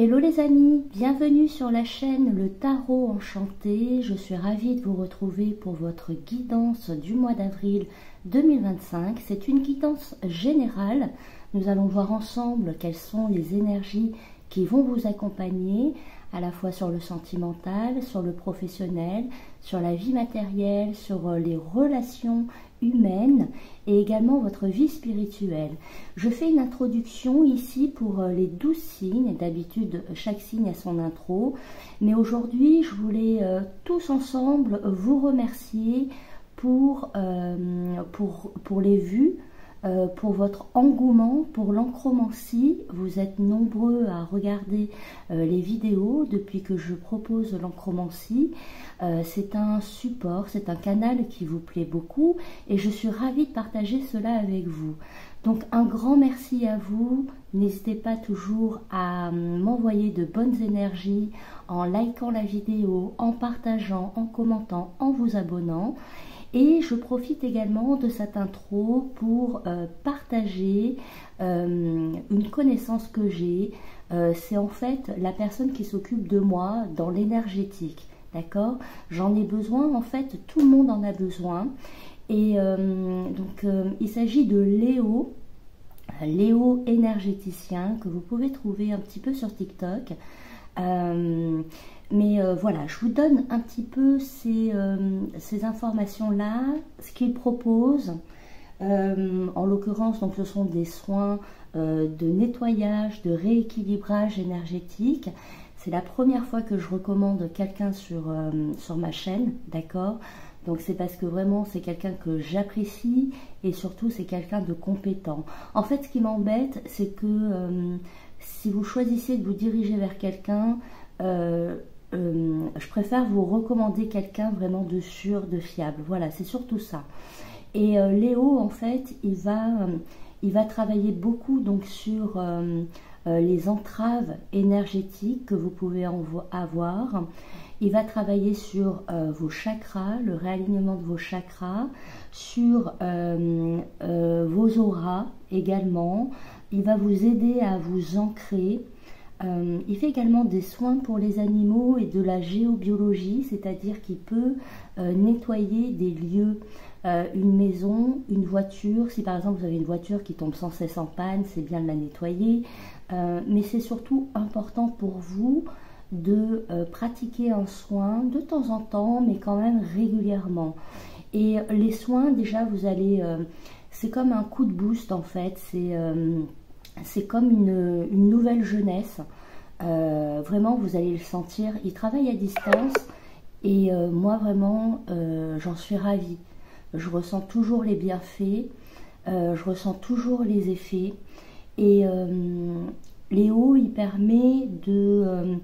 Hello les amis, bienvenue sur la chaîne Le Tarot Enchanté. Je suis ravie de vous retrouver pour votre guidance du mois d'avril 2025. C'est une guidance générale. Nous allons voir ensemble quelles sont les énergies qui vont vous accompagner à la fois sur le sentimental, sur le professionnel, sur la vie matérielle, sur les relations humaines et également votre vie spirituelle. Je fais une introduction ici pour les 12 signes. D'habitude, chaque signe a son intro. Mais aujourd'hui, je voulais tous ensemble vous remercier pour les vues, pour votre engouement pour l'encromancie. Vous êtes nombreux à regarder les vidéos depuis que je propose l'encromancie. C'est un support, c'est un canal qui vous plaît beaucoup et je suis ravie de partager cela avec vous. Donc un grand merci à vous. N'hésitez pas toujours à m'envoyer de bonnes énergies en likant la vidéo, en partageant, en commentant, en vous abonnant. Et je profite également de cette intro pour partager une connaissance que j'ai. C'est en fait la personne qui s'occupe de moi dans l'énergétique. D'accord? J'en ai besoin, en fait, tout le monde en a besoin. Et il s'agit de Léo, Léo énergéticien, que vous pouvez trouver un petit peu sur TikTok. Voilà, je vous donne un petit peu ces informations-là, ce qu'il propose. En l'occurrence, donc, ce sont des soins de nettoyage, de rééquilibrage énergétique. C'est la première fois que je recommande quelqu'un sur ma chaîne, d'accord? Donc c'est parce que vraiment c'est quelqu'un que j'apprécie et surtout c'est quelqu'un de compétent. En fait, ce qui m'embête, c'est que si vous choisissez de vous diriger vers quelqu'un, je préfère vous recommander quelqu'un vraiment de sûr, de fiable. Voilà, c'est surtout ça. Et Léo, en fait, il va travailler beaucoup donc sur les entraves énergétiques que vous pouvez avoir. Il va travailler sur vos chakras, le réalignement de vos chakras, sur vos auras également. Il va vous aider à vous ancrer. Il fait également des soins pour les animaux et de la géobiologie, c'est-à-dire qu'il peut nettoyer des lieux, une maison, une voiture. Si par exemple vous avez une voiture qui tombe sans cesse en panne, c'est bien de la nettoyer. Mais c'est surtout important pour vous de pratiquer un soin de temps en temps, mais quand même régulièrement. Et les soins, déjà, vous allez... c'est comme un coup de boost, en fait. C'est comme une nouvelle jeunesse. Vraiment, vous allez le sentir. Il travaille à distance et moi, vraiment, j'en suis ravie. Je ressens toujours les bienfaits, je ressens toujours les effets. Et Léo, il permet de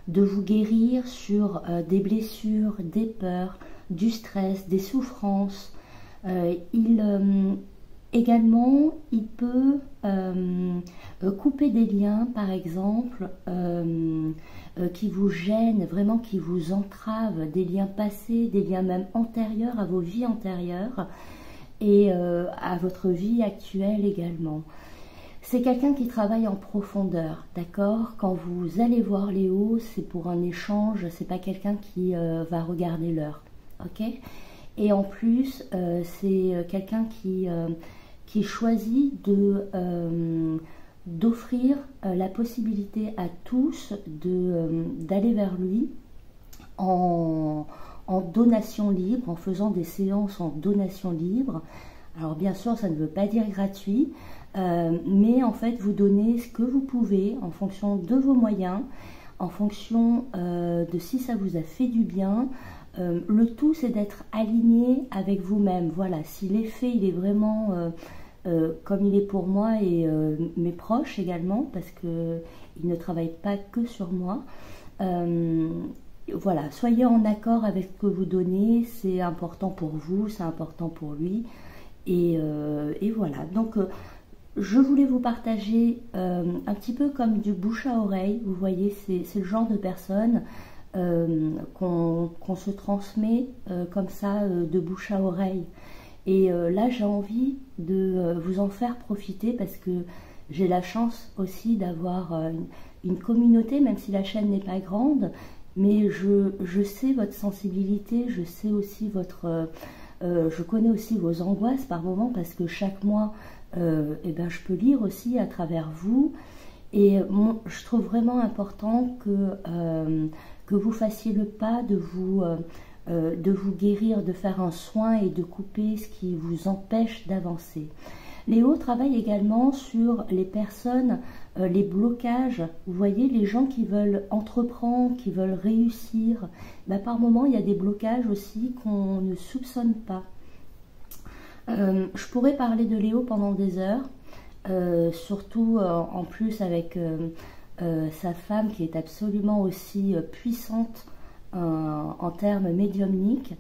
vous guérir sur des blessures, des peurs, du stress, des souffrances. Également, il peut couper des liens, par exemple, qui vous gênent, vraiment qui vous entravent, des liens passés, des liens même antérieurs à vos vies antérieures et à votre vie actuelle également. C'est quelqu'un qui travaille en profondeur, d'accord? Quand vous allez voir Léo, c'est pour un échange, c'est pas quelqu'un qui va regarder l'heure, ok? Et en plus, c'est quelqu'un qui choisit d'offrir la possibilité à tous d'aller vers lui en donation libre, en faisant des séances en donation libre. Alors bien sûr, ça ne veut pas dire gratuit, mais en fait, vous donnez ce que vous pouvez en fonction de vos moyens, en fonction de si ça vous a fait du bien. Le tout, c'est d'être aligné avec vous-même. Voilà, si l'effet, il est vraiment comme il est pour moi et mes proches également, parce qu'il ne travaille pas que sur moi. Voilà, soyez en accord avec ce que vous donnez, c'est important pour vous, c'est important pour lui. Et voilà, donc je voulais vous partager un petit peu comme du bouche à oreille. Vous voyez, c'est le genre de personne qu'on se transmet comme ça de bouche à oreille. Et là, j'ai envie de vous en faire profiter parce que j'ai la chance aussi d'avoir une communauté, même si la chaîne n'est pas grande, mais je sais votre sensibilité, je sais aussi votre... je connais aussi vos angoisses par moments, parce que chaque mois, eh ben, je peux lire aussi à travers vous. Et je trouve vraiment important que vous fassiez le pas de vous guérir, de faire un soin et de couper ce qui vous empêche d'avancer. Léo travaille également sur les personnes, les blocages. Vous voyez, les gens qui veulent entreprendre, qui veulent réussir. Ben, par moments, il y a des blocages aussi qu'on ne soupçonne pas. Je pourrais parler de Léo pendant des heures. Surtout en plus avec sa femme qui est absolument aussi puissante en termes médiumniques.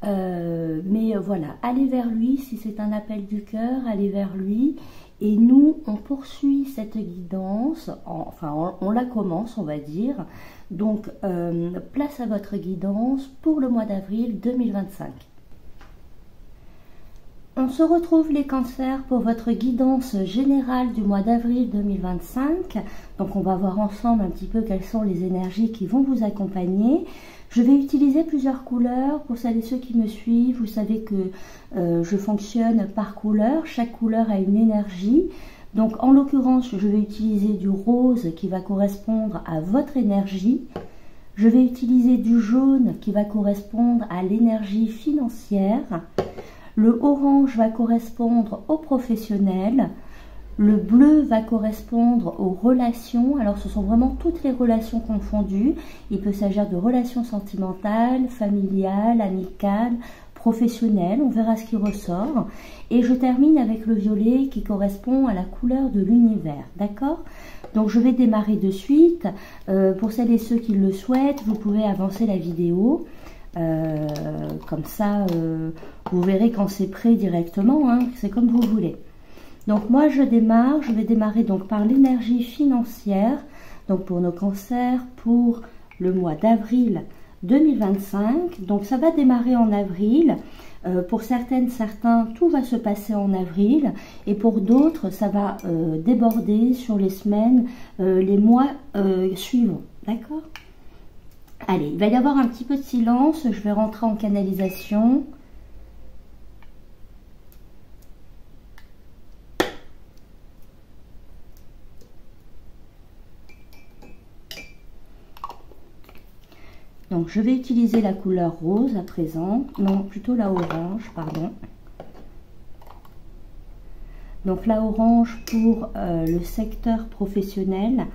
Mais voilà, allez vers lui si c'est un appel du cœur, allez vers lui. Et nous, on poursuit cette guidance, enfin on la commence, on va dire. Donc, place à votre guidance pour le mois d'avril 2025. On se retrouve les cancers pour votre guidance générale du mois d'avril 2025. Donc on va voir ensemble un petit peu quelles sont les énergies qui vont vous accompagner. Je vais utiliser plusieurs couleurs. Pour celles et ceux qui me suivent, vous savez que je fonctionne par couleur. Chaque couleur a une énergie. Donc en l'occurrence, je vais utiliser du rose qui va correspondre à votre énergie. Je vais utiliser du jaune qui va correspondre à l'énergie financière. Le orange va correspondre aux professionnels. Le bleu va correspondre aux relations. Alors, ce sont vraiment toutes les relations confondues. Il peut s'agir de relations sentimentales, familiales, amicales, professionnelles. On verra ce qui ressort. Et je termine avec le violet qui correspond à la couleur de l'univers. D'accord ? Donc, je vais démarrer de suite. Pour celles et ceux qui le souhaitent, vous pouvez avancer la vidéo. Comme ça, vous verrez quand c'est prêt directement, hein, c'est comme vous voulez. Donc moi je vais démarrer donc par l'énergie financière, donc pour nos cancers, pour le mois d'avril 2025. Donc ça va démarrer en avril, pour certaines, certains, tout va se passer en avril, et pour d'autres, ça va déborder sur les semaines, les mois suivants, d'accord ? Allez, il va y avoir un petit peu de silence, je vais rentrer en canalisation. Donc, je vais utiliser la couleur rose à présent, non, plutôt la orange, pardon. Donc, la orange pour le secteur professionnel.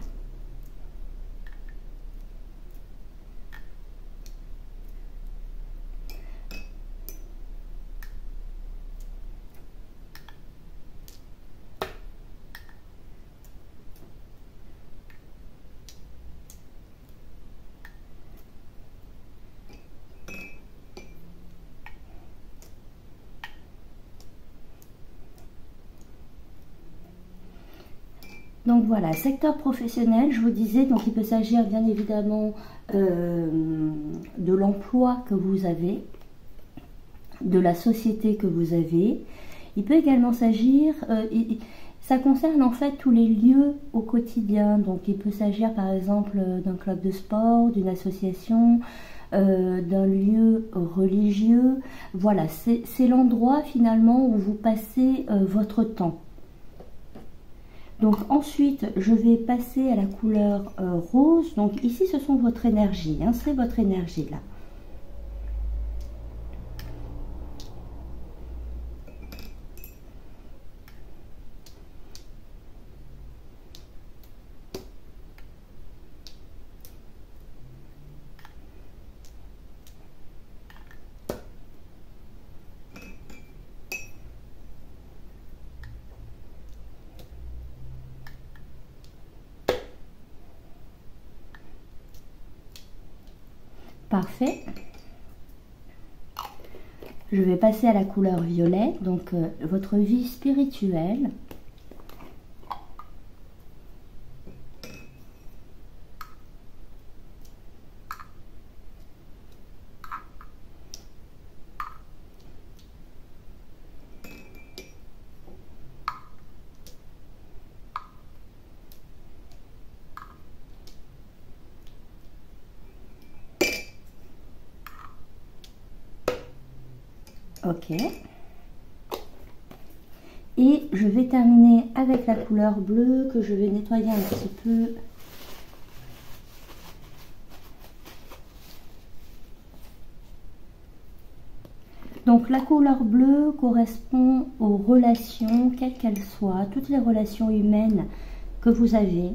Donc voilà, secteur professionnel, je vous disais, donc il peut s'agir bien évidemment de l'emploi que vous avez, de la société que vous avez. Il peut également s'agir, ça concerne en fait tous les lieux au quotidien. Donc il peut s'agir par exemple d'un club de sport, d'une association, d'un lieu religieux. Voilà, c'est l'endroit finalement où vous passez votre temps. Donc ensuite, je vais passer à la couleur rose. Donc ici, ce sont votre énergie, hein, c'est votre énergie là. Parfait. Je vais passer à la couleur violet, donc votre vie spirituelle. Ok. Et je vais terminer avec la couleur bleue que je vais nettoyer un petit peu. Donc la couleur bleue correspond aux relations, quelles qu'elles soient, toutes les relations humaines que vous avez.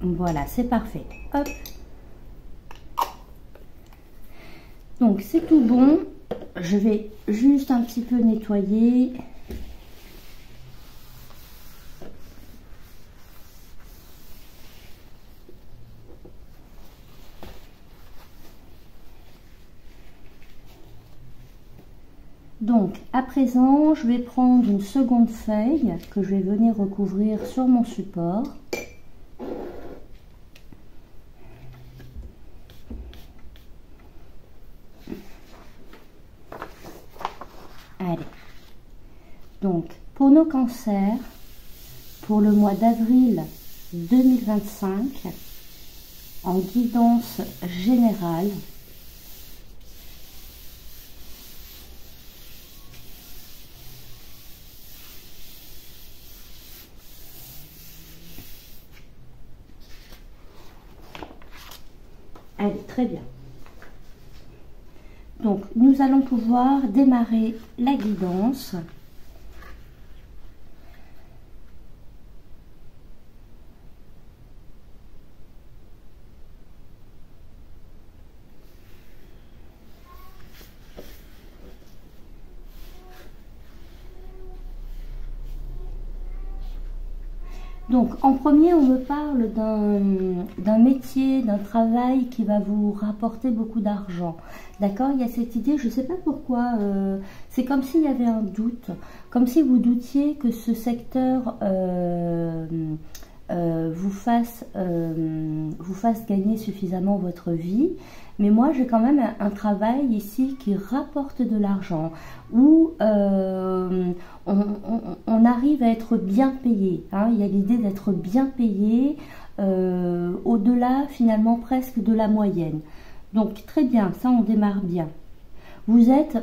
Voilà, c'est parfait. Hop. Donc c'est tout bon. Je vais juste un petit peu nettoyer. Donc à présent, je vais prendre une seconde feuille que je vais venir recouvrir sur mon support. Allez. Donc pour nos cancers, pour le mois d'avril 2025, en guidance générale, allez, très bien. Donc, nous allons pouvoir démarrer la guidance. Donc, en premier, on me parle d'un métier, d'un travail qui va vous rapporter beaucoup d'argent. D'accord? Il y a cette idée, je ne sais pas pourquoi, c'est comme s'il y avait un doute, comme si vous doutiez que ce secteur vous fasse gagner suffisamment votre vie. Mais moi, j'ai quand même un travail ici qui rapporte de l'argent, où on arrive à être bien payé. Hein. Il y a l'idée d'être bien payé, au-delà finalement presque de la moyenne. Donc très bien, ça on démarre bien. Vous êtes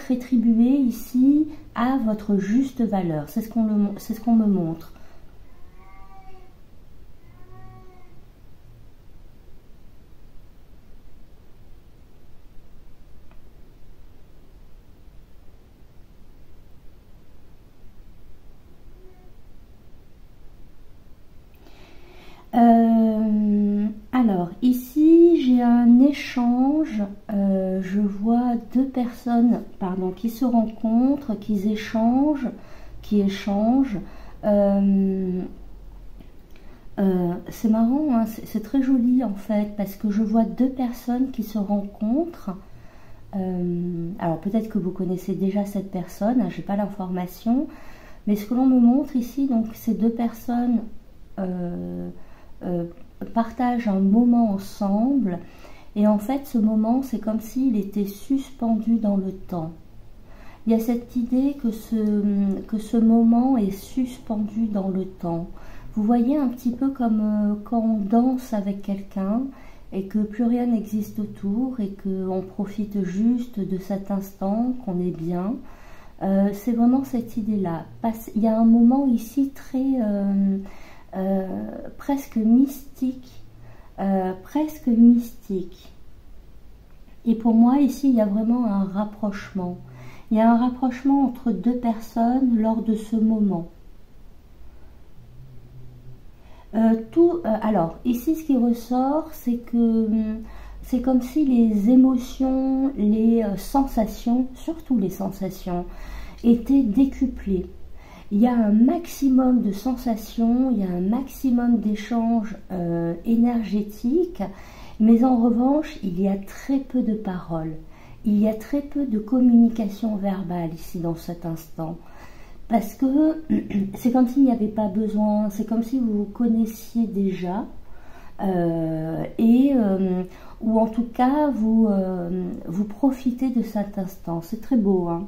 rétribué ici à votre juste valeur. C'est ce qu'on me montre. Alors, ici, j'ai un échange. Je vois deux personnes, pardon, qui se rencontrent, qui échangent. C'est marrant, hein, c'est très joli en fait, parce que je vois deux personnes qui se rencontrent. Alors, peut-être que vous connaissez déjà cette personne, hein, je n'ai pas l'information. Mais ce que l'on me montre ici, donc, ces deux personnes partagent un moment ensemble, et en fait ce moment c'est comme s'il était suspendu dans le temps. Il y a cette idée que ce moment est suspendu dans le temps. Vous voyez un petit peu comme quand on danse avec quelqu'un et que plus rien n'existe autour et qu'on profite juste de cet instant, qu'on est bien. C'est vraiment cette idée-là. Il y a un moment ici très presque mystique, Et pour moi, ici, il y a vraiment un rapprochement. Il y a un rapprochement entre deux personnes lors de ce moment. Alors, ici, ce qui ressort, c'est que c'est comme si les émotions, les sensations, surtout les sensations, étaient décuplées. Il y a un maximum de sensations, il y a un maximum d'échanges énergétiques, mais en revanche, il y a très peu de paroles. Il y a très peu de communication verbale ici dans cet instant. Parce que c'est comme s'il n'y avait pas besoin, c'est comme si vous vous connaissiez déjà. Ou en tout cas, vous profitez de cet instant. C'est très beau, hein.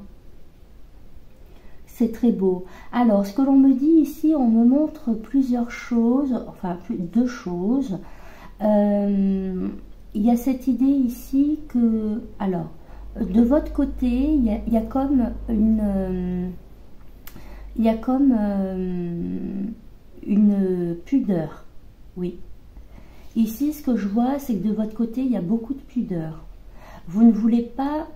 C'est très beau. Alors, ce que l'on me dit ici, on me montre plusieurs choses, enfin, deux choses. Il y a cette idée ici que, alors, de votre côté, il y a comme une pudeur, oui. Ici, ce que je vois, c'est que de votre côté, il y a beaucoup de pudeur. Vous ne voulez pas,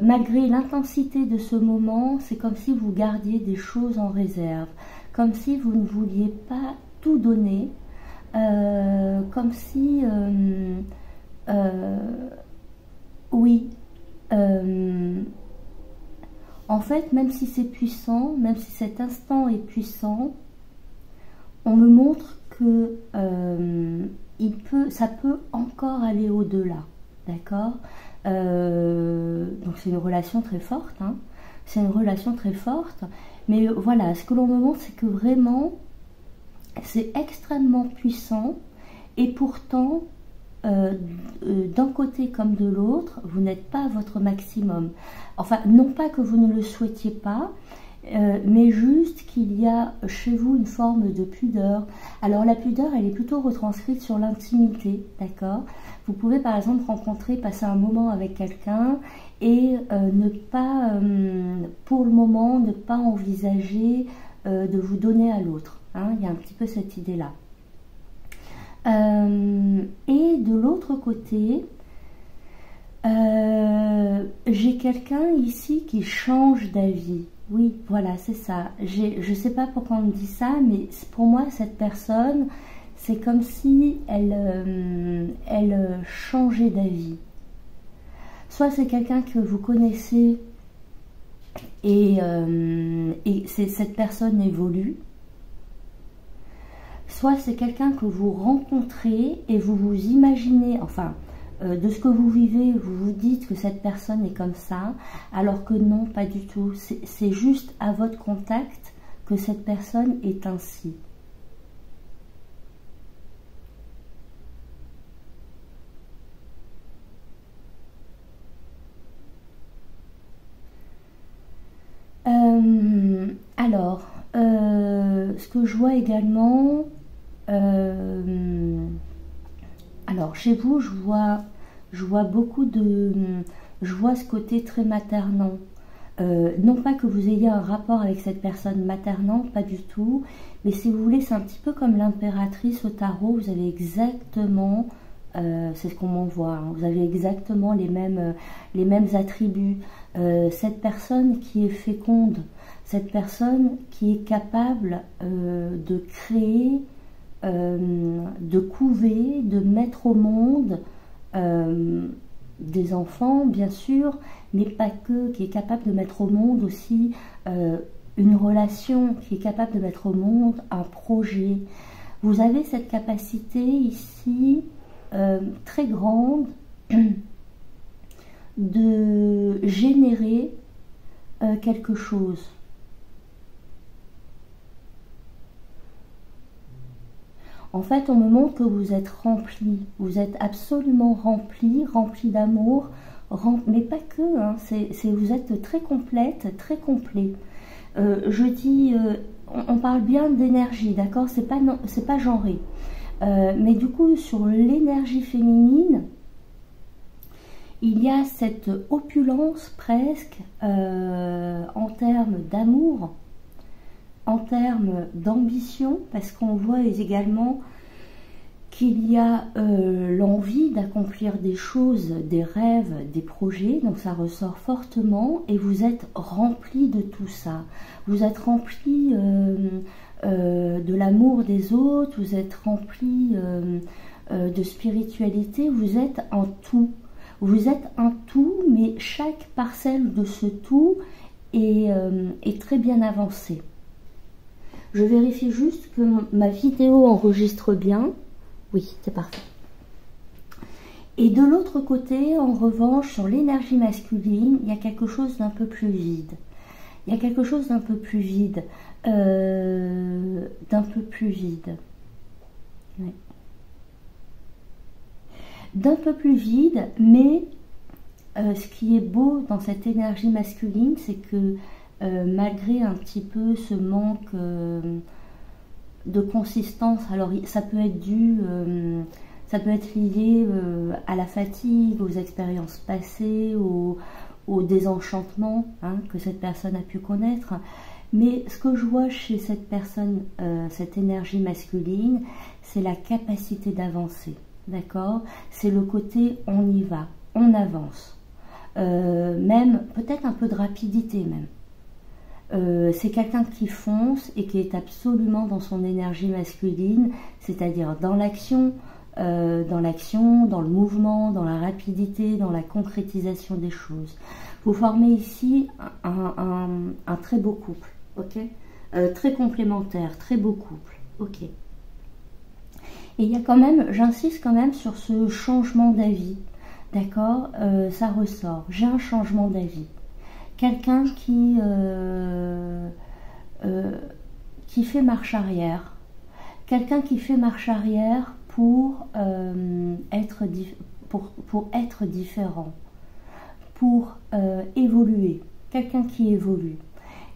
malgré l'intensité de ce moment, c'est comme si vous gardiez des choses en réserve, comme si vous ne vouliez pas tout donner, comme si, oui, en fait, même si c'est puissant, même si cet instant est puissant, on me montre que ça peut encore aller au-delà, d'accord? Donc c'est une relation très forte, hein, c'est une relation très forte, mais voilà, ce que l'on me montre, c'est que vraiment, c'est extrêmement puissant, et pourtant, d'un côté comme de l'autre, vous n'êtes pas à votre maximum. Enfin, non pas que vous ne le souhaitiez pas, mais juste qu'il y a chez vous une forme de pudeur. Alors la pudeur, elle est plutôt retranscrite sur l'intimité, d'accord? Vous pouvez par exemple rencontrer, passer un moment avec quelqu'un et ne pas, pour le moment, ne pas envisager de vous donner à l'autre, hein? Il y a un petit peu cette idée-là. Et de l'autre côté, j'ai quelqu'un ici qui change d'avis. Oui, voilà, c'est ça. Je ne sais pas pourquoi on me dit ça, mais pour moi, cette personne, c'est comme si elle changeait d'avis. Soit c'est quelqu'un que vous connaissez et cette personne évolue. Soit c'est quelqu'un que vous rencontrez et vous vous imaginez, enfin, de ce que vous vivez, vous vous dites que cette personne est comme ça, alors que non, pas du tout. C'est juste à votre contact que cette personne est ainsi. Alors, ce que je vois également, alors chez vous, je vois beaucoup de, je vois ce côté très maternant. Non pas que vous ayez un rapport avec cette personne maternant, pas du tout, mais si vous voulez, c'est un petit peu comme l'impératrice au tarot, vous avez exactement, c'est ce qu'on m'envoie, hein, vous avez exactement les mêmes attributs. Cette personne qui est féconde, cette personne qui est capable de créer, de couver, de mettre au monde des enfants, bien sûr, mais pas que, qui est capable de mettre au monde aussi une relation, qui est capable de mettre au monde un projet. Vous avez cette capacité ici très grande de générer quelque chose. En fait, on me montre que vous êtes rempli, vous êtes absolument rempli d'amour, mais pas que, hein, vous êtes très complète, très complet. Je dis, on parle bien d'énergie, d'accord? C'est pas genré. Mais du coup, sur l'énergie féminine, il y a cette opulence presque en termes d'amour, en termes d'ambition, parce qu'on voit également qu'il y a l'envie d'accomplir des choses, des rêves, des projets, donc ça ressort fortement, et vous êtes rempli de tout ça. Vous êtes rempli de l'amour des autres, vous êtes rempli de spiritualité, vous êtes un tout. Vous êtes un tout, mais chaque parcelle de ce tout est très bien avancée. Je vérifie juste que ma vidéo enregistre bien. Oui, c'est parfait. Et de l'autre côté, en revanche, sur l'énergie masculine, il y a quelque chose d'un peu plus vide. Il y a quelque chose d'un peu plus vide. Oui. d'un peu plus vide, mais ce qui est beau dans cette énergie masculine, c'est que malgré un petit peu ce manque de consistance, alors ça peut être dû, ça peut être lié à la fatigue, aux expériences passées, au désenchantement que cette personne a pu connaître. Mais ce que je vois chez cette personne, cette énergie masculine, c'est la capacité d'avancer, d'accord? C'est le côté on y va, on avance. Même peut-être un peu de rapidité même. C'est quelqu'un qui fonce et qui est absolument dans son énergie masculine, c'est-à-dire dans l'action, dans le mouvement, dans la rapidité, dans la concrétisation des choses. Vous formez ici un très beau couple, ok, très complémentaire, très beau couple, ok. Et il y a quand même, j'insiste quand même sur ce changement d'avis, d'accord, ça ressort. J'ai un changement d'avis. Quelqu'un qui fait marche arrière. Quelqu'un qui fait marche arrière pour être différent, pour évoluer. Quelqu'un qui évolue.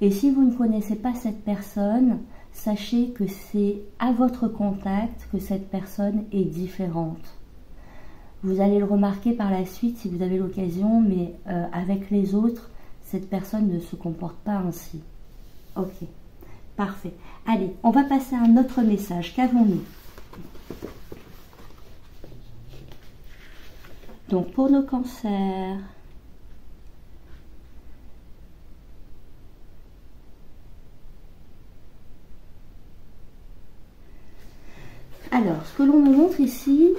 Et si vous ne connaissez pas cette personne, sachez que c'est à votre contact que cette personne est différente. Vous allez le remarquer par la suite si vous avez l'occasion, mais avec les autres, cette personne ne se comporte pas ainsi. Ok, parfait. Allez, on va passer à un autre message. Qu'avons-nous? Donc, pour nos cancers, alors, ce que l'on me montre ici,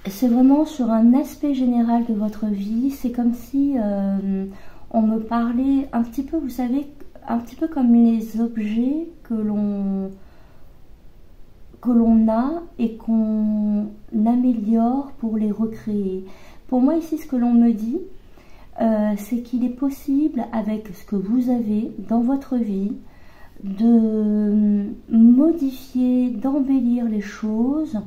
c'est vraiment sur un aspect général de votre vie. C'est comme si on me parlait un petit peu, vous savez, un petit peu comme les objets que l'on a et qu'on améliore pour les recréer. Pour moi ici, ce que l'on me dit, c'est qu'il est possible, avec ce que vous avez dans votre vie, de modifier, d'embellir les choses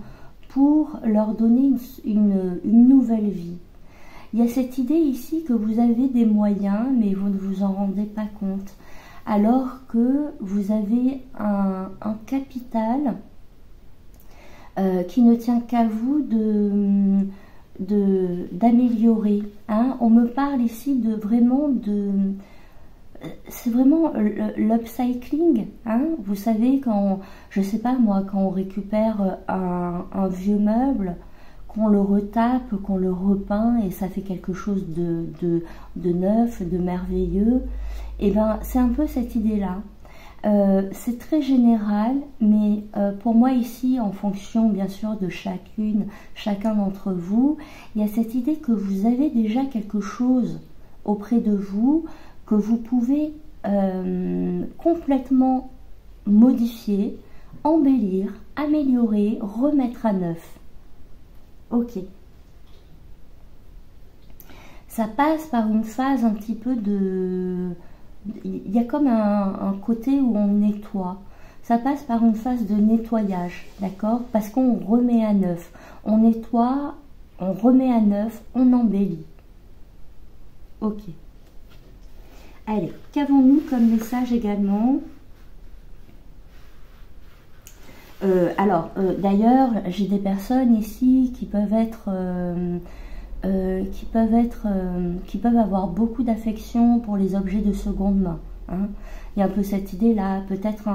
pour leur donner une nouvelle vie. Il y a cette idée ici que vous avez des moyens, mais vous ne vous en rendez pas compte, alors que vous avez un capital qui ne tient qu'à vous d'améliorer. On me parle ici de vraiment c'est vraiment l'upcycling. Vous savez, quand, je sais pas moi, quand on récupère un vieux meuble, qu'on le retape, qu'on le repeint et ça fait quelque chose de neuf, de merveilleux, et ben c'est un peu cette idée-là. C'est très général, mais pour moi ici, en fonction bien sûr de chacun d'entre vous, il y a cette idée que vous avez déjà quelque chose auprès de vous que vous pouvez complètement modifier, embellir, améliorer, remettre à neuf. Ok. Ça passe par une phase un petit peu de... Il y a comme un côté où on nettoie. Ça passe par une phase de nettoyage, d'accord? Parce qu'on remet à neuf. On nettoie, on remet à neuf, on embellit. Ok. Allez, qu'avons-nous comme message également? D'ailleurs, j'ai des personnes ici qui peuvent avoir beaucoup d'affection pour les objets de seconde main. Il y a un peu cette idée-là, peut-être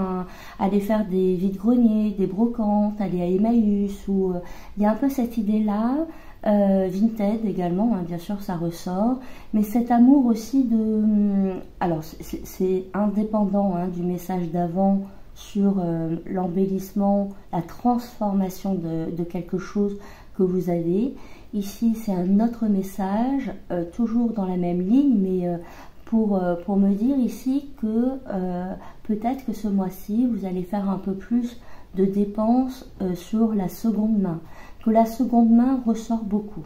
aller faire des vide-greniers, des brocantes, aller à Emmaüs, ou il y a un peu cette idée-là, Vinted également, bien sûr ça ressort, mais cet amour aussi de... Alors c'est indépendant du message d'avant, sur l'embellissement, la transformation de quelque chose que vous avez. Ici, c'est un autre message, toujours dans la même ligne, mais pour me dire ici que peut-être que ce mois-ci, vous allez faire un peu plus de dépenses sur la seconde main, que la seconde main ressort beaucoup.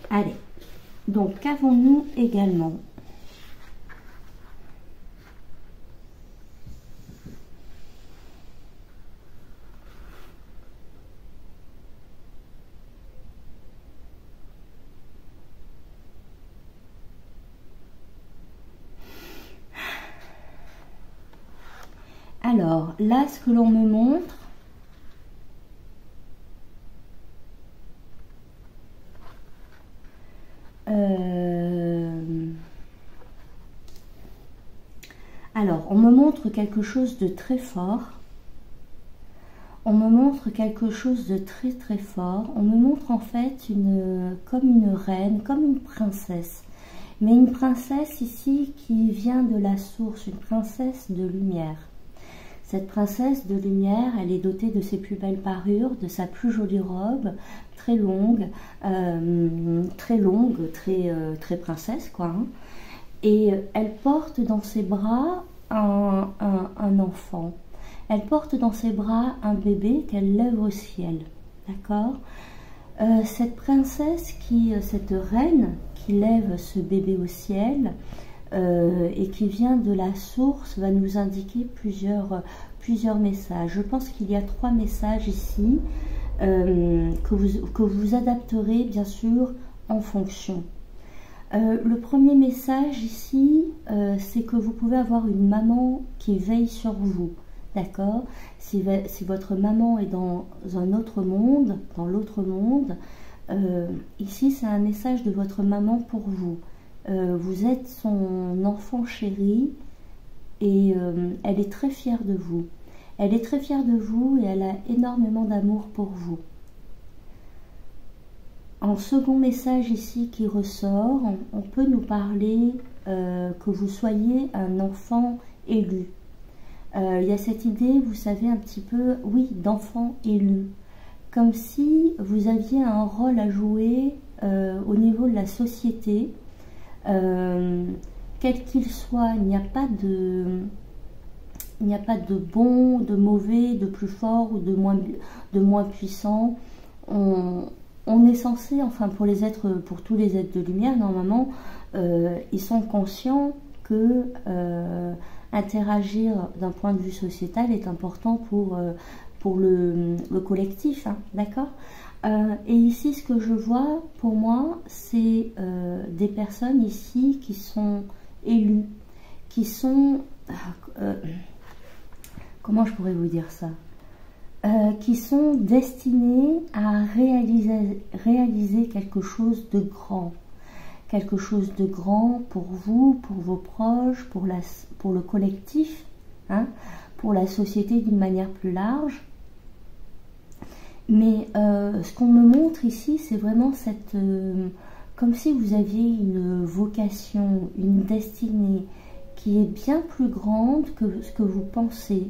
Allez, donc qu'avons-nous également ? Alors, là, ce que l'on me montre, alors, on me montre quelque chose de très fort. On me montre quelque chose de très très fort. On me montre en fait comme une reine, comme une princesse. Mais une princesse ici qui vient de la source, une princesse de lumière. Cette princesse de lumière, elle est dotée de ses plus belles parures, de sa plus jolie robe, très longue, très princesse quoi. Hein. Et elle porte dans ses bras un enfant. Elle porte dans ses bras un bébé qu'elle lève au ciel. D'accord ? Cette princesse, cette reine qui lève ce bébé au ciel et qui vient de la source, va nous indiquer plusieurs messages. Je pense qu'il y a 3 messages ici que vous adapterez bien sûr en fonction. Le premier message ici, c'est que vous pouvez avoir une maman qui veille sur vous. D'accord ? Si votre maman est dans un autre monde, dans l'autre monde, ici c'est un message de votre maman pour vous. Vous êtes son enfant chéri et elle est très fière de vous. Elle est très fière de vous et elle a énormément d'amour pour vous. En second message ici qui ressort, on peut nous parler que vous soyez un enfant élu. Il y a cette idée, vous savez, un petit peu, oui, d'enfant élu. Comme si vous aviez un rôle à jouer au niveau de la société. Quel qu'il soit, il n'y a pas de bon, de mauvais, de plus fort ou de moins puissant. On est censé, enfin pour tous les êtres de lumière, normalement, ils sont conscients que interagir d'un point de vue sociétal est important pour le collectif, hein, d'accord ? Et ici, ce que je vois, pour moi, c'est des personnes ici qui sont élues, qui sont... comment je pourrais vous dire ça ? Qui sont destinées à réaliser quelque chose de grand. Quelque chose de grand pour vous, pour vos proches, pour le collectif, hein, pour la société d'une manière plus large. Mais ce qu'on me montre ici, c'est vraiment comme si vous aviez une vocation, une destinée qui est bien plus grande que ce que vous pensez.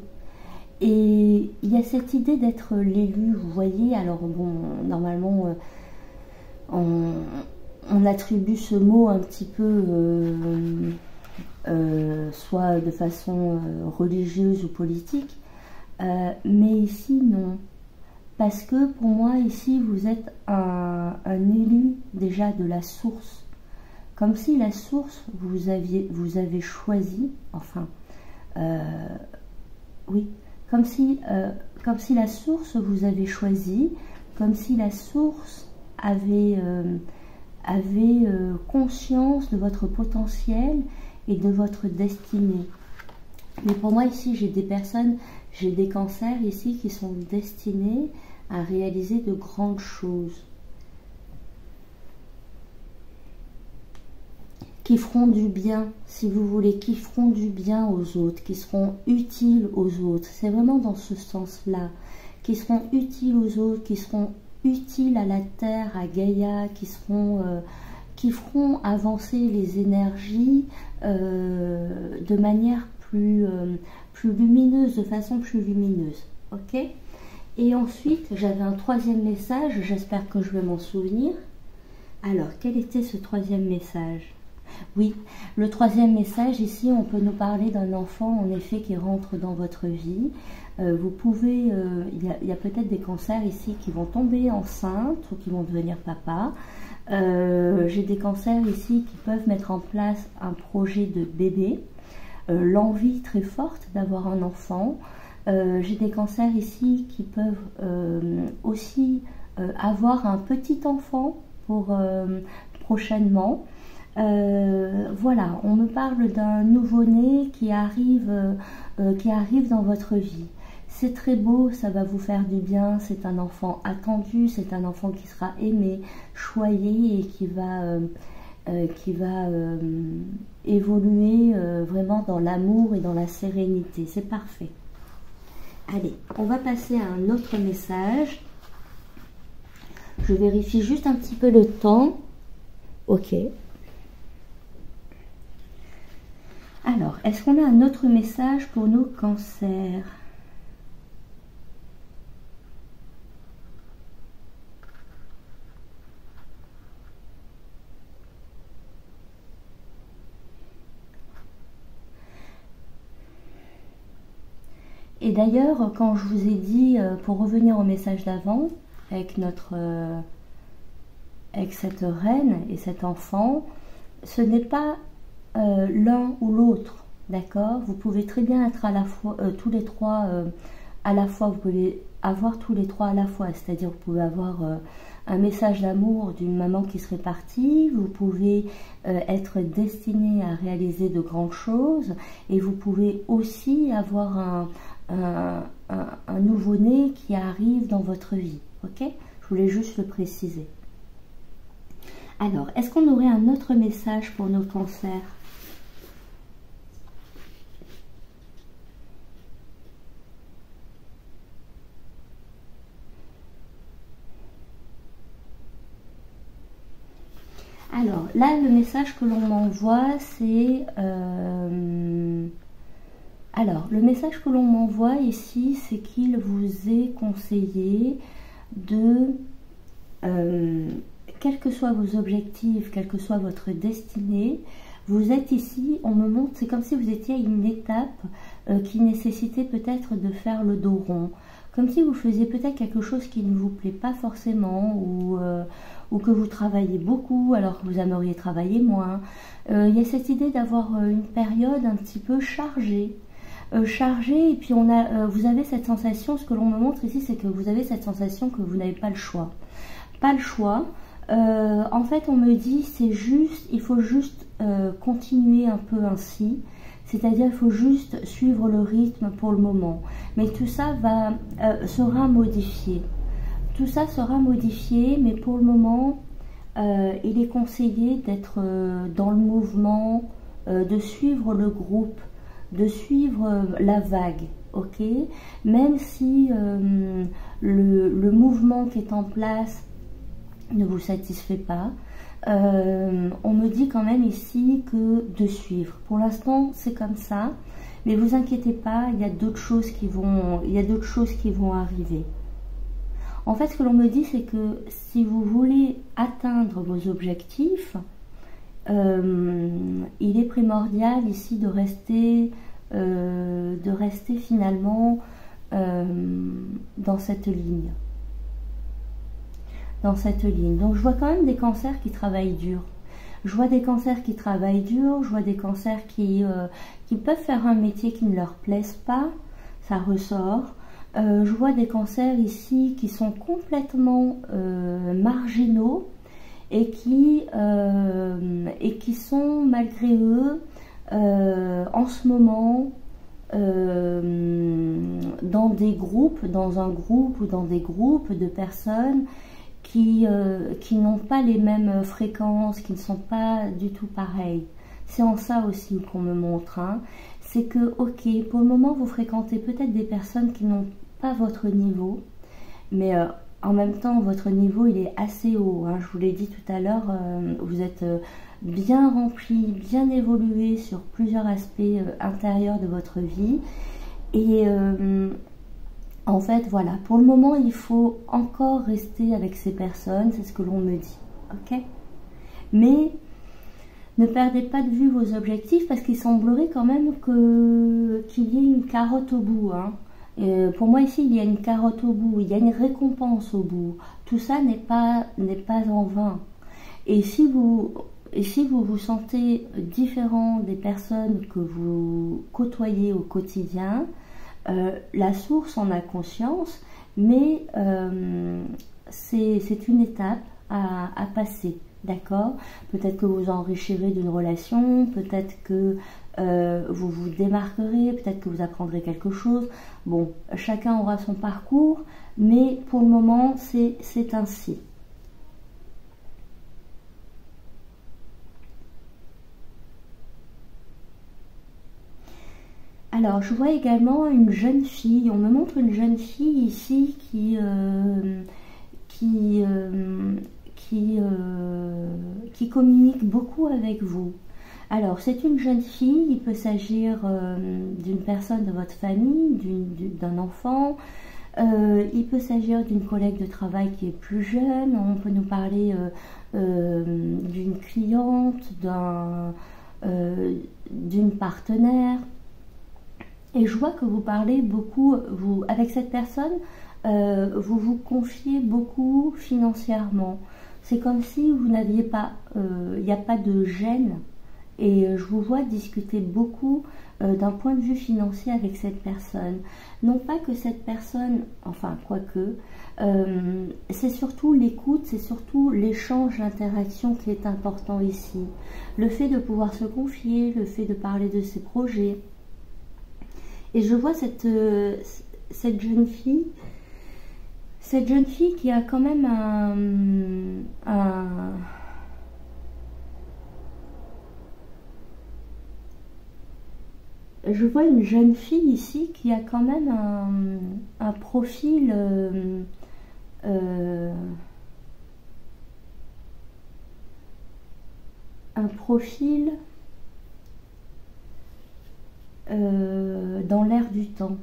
Et il y a cette idée d'être l'élu, vous voyez. Alors bon, normalement, on attribue ce mot un petit peu, soit de façon religieuse ou politique, mais ici non. Parce que pour moi, ici, vous êtes un élu déjà de la source. Comme si la source, vous avez choisi, enfin, oui, comme si la source vous avait choisi, comme si la source avait conscience de votre potentiel et de votre destinée. Mais pour moi ici, j'ai des cancers ici qui sont destinés à réaliser de grandes choses, qui feront du bien, si vous voulez, qui feront du bien aux autres, qui seront utiles aux autres. C'est vraiment dans ce sens-là, qui seront utiles aux autres, qui seront utiles à la Terre, à Gaïa, qui feront avancer les énergies de manière plus lumineuse, de façon plus lumineuse. Ok ? Et ensuite, j'avais un 3e message, j'espère que je vais m'en souvenir. Alors, quel était ce 3e message ? Oui, le 3e message, ici, on peut nous parler d'un enfant, en effet, qui rentre dans votre vie. Vous pouvez, il y a peut-être des cancers ici qui vont tomber enceintes ou qui vont devenir papa. J'ai des cancers ici qui peuvent mettre en place un projet de bébé, l'envie très forte d'avoir un enfant. J'ai des cancers ici qui peuvent aussi avoir un petit enfant pour prochainement. Voilà, on me parle d'un nouveau-né qui arrive dans votre vie. C'est très beau, ça va vous faire du bien, c'est un enfant attendu, c'est un enfant qui sera aimé, choyé et qui va évoluer vraiment dans l'amour et dans la sérénité. C'est parfait. Allez, on va passer à un autre message. Je vérifie juste un petit peu le temps. Ok. Alors, est-ce qu'on a un autre message pour nos cancers? Et d'ailleurs, quand je vous ai dit, pour revenir au message d'avant, avec cette reine et cet enfant, ce n'est pas l'un ou l'autre, d'accord? Vous pouvez très bien être à la fois, tous les trois à la fois, vous pouvez avoir tous les trois à la fois, c'est-à-dire vous pouvez avoir un message d'amour d'une maman qui serait partie, vous pouvez être destiné à réaliser de grandes choses, et vous pouvez aussi avoir un nouveau-né qui arrive dans votre vie, ok? Je voulais juste le préciser. Alors, est-ce qu'on aurait un autre message pour nos cancers? Alors, là, le message que l'on m'envoie, c'est... Alors, le message que l'on m'envoie ici, c'est qu'il vous est conseillé de... quels que soient vos objectifs, quelle que soit votre destinée, vous êtes ici, on me montre, c'est comme si vous étiez à une étape qui nécessitait peut-être de faire le dos rond. Comme si vous faisiez peut-être quelque chose qui ne vous plaît pas forcément, ou que vous travaillez beaucoup alors que vous aimeriez travailler moins. Il y a cette idée d'avoir une période un petit peu chargée. Et puis vous avez cette sensation, ce que l'on me montre ici, c'est que vous avez cette sensation que vous n'avez pas le choix. Pas le choix. En fait, on me dit, il faut juste continuer un peu ainsi. C'est-à-dire, il faut juste suivre le rythme pour le moment. Mais tout ça sera modifié. Tout ça sera modifié, mais pour le moment, il est conseillé d'être dans le mouvement, de suivre le groupe, de suivre la vague, ok? Même si le mouvement qui est en place ne vous satisfait pas, on me dit quand même ici que de suivre. Pour l'instant, c'est comme ça, mais vous inquiétez pas, il y a d'autres choses qui vont arriver. En fait, ce que l'on me dit, c'est que si vous voulez atteindre vos objectifs, il est primordial ici de rester finalement dans cette ligne. Donc je vois quand même des cancers qui travaillent dur. Je vois des cancers qui travaillent dur, je vois des cancers qui peuvent faire un métier qui ne leur plaise pas, ça ressort. Je vois des cancers ici qui sont complètement marginaux et qui sont malgré eux en ce moment dans un groupe ou dans des groupes de personnes qui n'ont pas les mêmes fréquences, qui ne sont pas du tout pareilles. C'est en ça aussi qu'on me montre, hein. C'est que, ok, pour le moment, vous fréquentez peut-être des personnes qui n'ont pas votre niveau, mais en même temps, votre niveau, il est assez haut, hein. Je vous l'ai dit tout à l'heure, vous êtes bien rempli, bien évolué sur plusieurs aspects intérieurs de votre vie. Et en fait, voilà, pour le moment, il faut encore rester avec ces personnes, c'est ce que l'on me dit, ok? Mais ne perdez pas de vue vos objectifs parce qu'il semblerait quand même qu'il y ait une carotte au bout, hein. Pour moi ici, il y a une carotte au bout, il y a une récompense au bout. Tout ça n'est pas en vain. Et si vous vous sentez différent des personnes que vous côtoyez au quotidien, la source en a conscience, mais c'est une étape à passer. d'accord? Peut-être que vous enrichirez d'une relation, peut-être que vous vous démarquerez, peut-être que vous apprendrez quelque chose. Bon, chacun aura son parcours, mais pour le moment, c'est ainsi. Alors, je vois également une jeune fille. On me montre une jeune fille ici qui communique beaucoup avec vous. Alors, c'est une jeune fille. Il peut s'agir d'une personne de votre famille, d'un enfant. Il peut s'agir d'une collègue de travail qui est plus jeune. On peut nous parler d'une cliente, d'une partenaire. Et je vois que vous parlez beaucoup, avec cette personne, vous vous confiez beaucoup financièrement. C'est comme si vous n'aviez pas, il n'y a pas de gêne. Et je vous vois discuter beaucoup d'un point de vue financier avec cette personne. Non pas que cette personne, enfin quoique, c'est surtout l'écoute, c'est surtout l'échange, l'interaction qui est important ici. Le fait de pouvoir se confier, le fait de parler de ses projets. Et je vois cette jeune fille qui a quand même je vois une jeune fille ici qui a quand même un profil dans l'air du temps.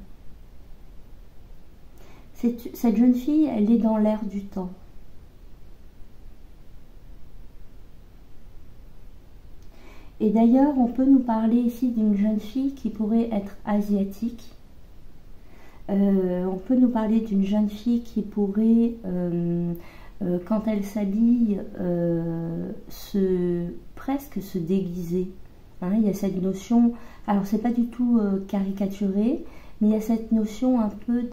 Cette jeune fille, elle est dans l'air du temps. Et d'ailleurs, on peut nous parler ici d'une jeune fille qui pourrait être asiatique. On peut nous parler d'une jeune fille qui pourrait, quand elle s'habille, presque se déguiser. Hein, il y a cette notion, alors c'est pas du tout caricaturé, mais il y a cette notion un peu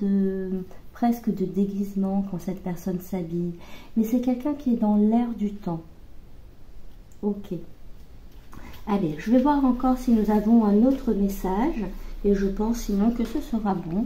presque de déguisement quand cette personne s'habille. Mais c'est quelqu'un qui est dans l'air du temps. Ok. Allez, je vais voir encore si nous avons un autre message, et je pense sinon que ce sera bon.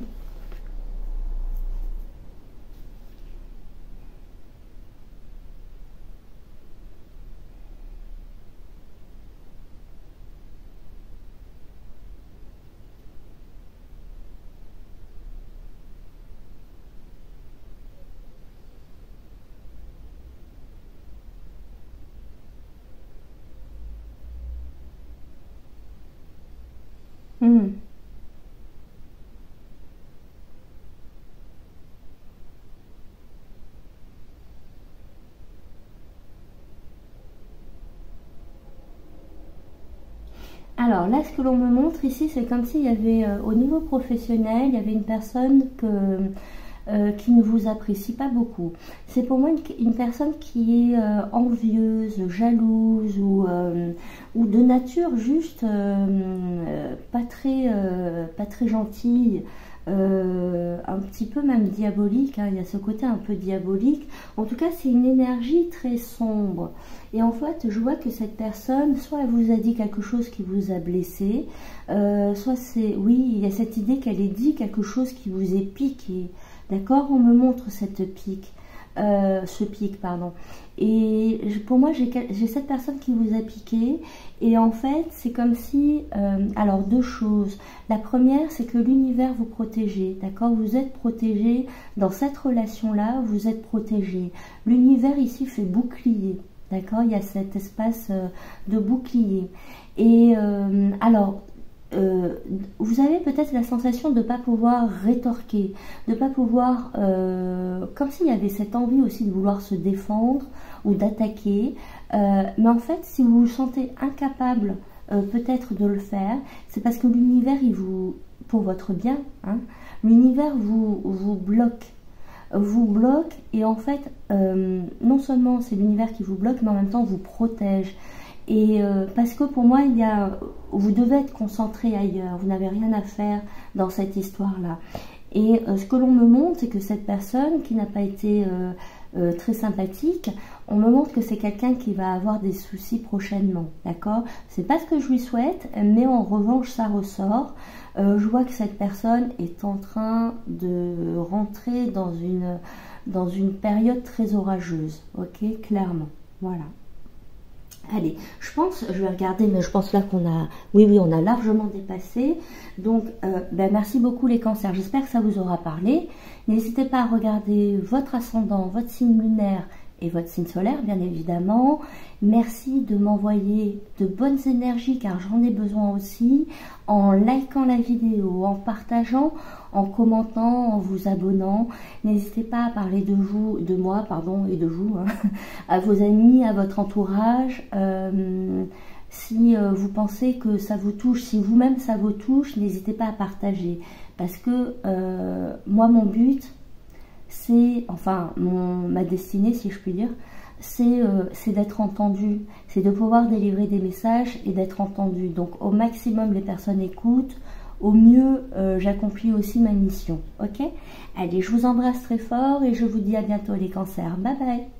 Alors là, ce que l'on me montre ici, c'est comme s'il y avait, au niveau professionnel, il y avait une personne qui ne vous apprécie pas beaucoup. C'est pour moi une personne qui est envieuse, jalouse ou de nature juste pas très gentille. Un petit peu même diabolique, hein, il y a ce côté un peu diabolique. En tout cas, c'est une énergie très sombre. Et en fait, je vois que cette personne, soit elle vous a dit quelque chose qui vous a blessé, soit oui, il y a cette idée qu'elle ait dit quelque chose qui vous est piqué. D'accord? On me montre ce pic, pardon. Et pour moi, j'ai cette personne qui vous a piqué. Et en fait, c'est comme si... alors, deux choses. La première, c'est que l'univers vous protège. D'accord? Vous êtes protégé. Dans cette relation-là, vous êtes protégé. L'univers ici fait bouclier. D'accord? Il y a cet espace de bouclier. Et alors... vous avez peut-être la sensation de ne pas pouvoir rétorquer, de ne pas pouvoir, comme s'il y avait cette envie aussi de vouloir se défendre ou d'attaquer, mais en fait, si vous vous sentez incapable peut-être de le faire, c'est parce que l'univers, pour votre bien, hein, l'univers vous bloque, et en fait, non seulement c'est l'univers qui vous bloque, mais en même temps vous protège. Et parce que pour moi, vous devez être concentré ailleurs, vous n'avez rien à faire dans cette histoire-là. Et ce que l'on me montre, c'est que cette personne qui n'a pas été très sympathique, on me montre que c'est quelqu'un qui va avoir des soucis prochainement, d'accord? C'est pas ce que je lui souhaite, mais en revanche, ça ressort. Je vois que cette personne est en train de rentrer dans une période très orageuse, ok? Clairement, voilà. Allez, je vais regarder, mais je pense là qu'on a, oui, on a largement dépassé. Donc, merci beaucoup les cancers. J'espère que ça vous aura parlé. N'hésitez pas à regarder votre ascendant, votre signe lunaire et votre signe solaire, bien évidemment. Merci de m'envoyer de bonnes énergies, car j'en ai besoin aussi, en likant la vidéo, en partageant, en commentant, en vous abonnant. N'hésitez pas à parler de moi, et de vous, hein, à vos amis, à votre entourage. Si vous pensez que ça vous touche, si vous-même ça vous touche, n'hésitez pas à partager. Parce que moi, mon but, c'est, enfin, ma destinée, si je puis dire, c'est d'être entendu, c'est de pouvoir délivrer des messages et d'être entendu. Donc, au maximum, les personnes écoutent, au mieux, j'accomplis aussi ma mission. Ok? Allez, je vous embrasse très fort et je vous dis à bientôt les cancers. Bye bye!